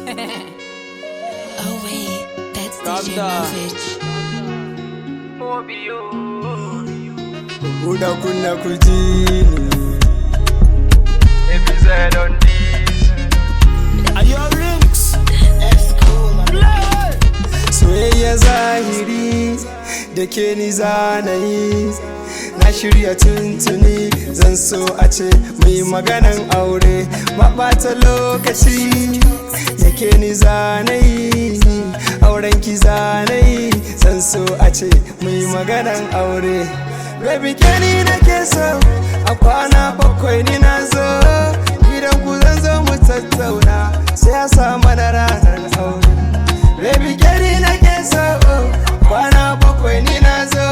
Oh wait, that's DJ Novich. Biyu. Buda kunna kujini. Episode on this. Are your rings? That's cool. Soyayya zahiri da ke ni zanayi. Na shirya tuntuni zan so a ce mai maganan aure. Maɓata lokaci da ke ni zanayi. Auren ki zanayi zan so a ce mai maganan aure. Baby ke ni nake so a kwana bakwai ni na zo. Gidan ku zan zo mu tattauna sai a sa mana ranar aure. Baby ke ni nake so kwana bakwai ni na zo.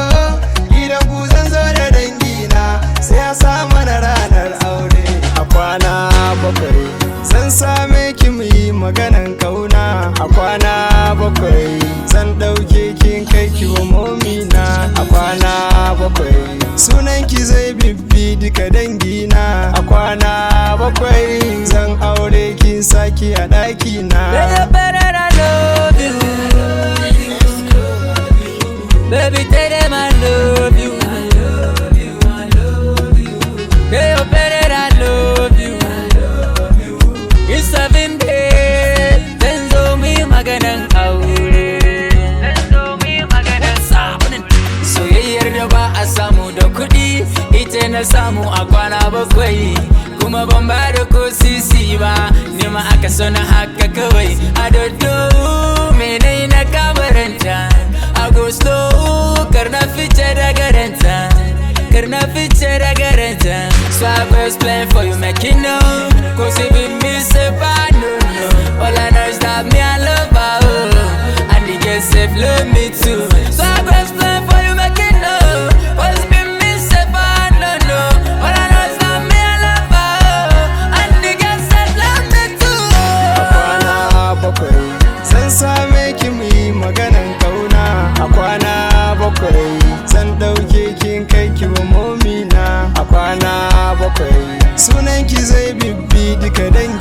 Gidan ku zan zo da dangina sai a sa mana ranar aure. A kwana bakwai zan same ki mu yi maganan kauna. A kwana bakwai zan ɗauke kin kai ki wa momina. A kwana bakwai sunan ki zai bibbi duka dangina. A kwana bakwai zan aure kin saki a ɗakina. Baby, tell them I love you. I love you, I love you. Hey, you better I love you. I love you. It's 7 days. Then so me maganan aure. Then so me maganan samunin. Soyayyar da ba a samu da kuɗi, ita na samu a kwana bakwai. Kuma ban ba da ko sisi ba, ni ma aka so na haka kawai. A dodo me nai na kamaranta. I go slow, karna fice daga renta, karna fice daga renta. So I first plan for you, make it know. Cause if you miss it, I don't know. All I know is that me I love her, oh. And the girls safe love me too. So I first plan for you, make it know. Cause if you miss it, I don't know. All I know is that me I love her, oh. And the girls safe love me too. A kwana bakwai zan same ki mu yi maganan kauna. A kwana bakwai zan ɗauke kin kai ki wa momina. A kwana bakwai sunan ki zai bibbi duka dangi.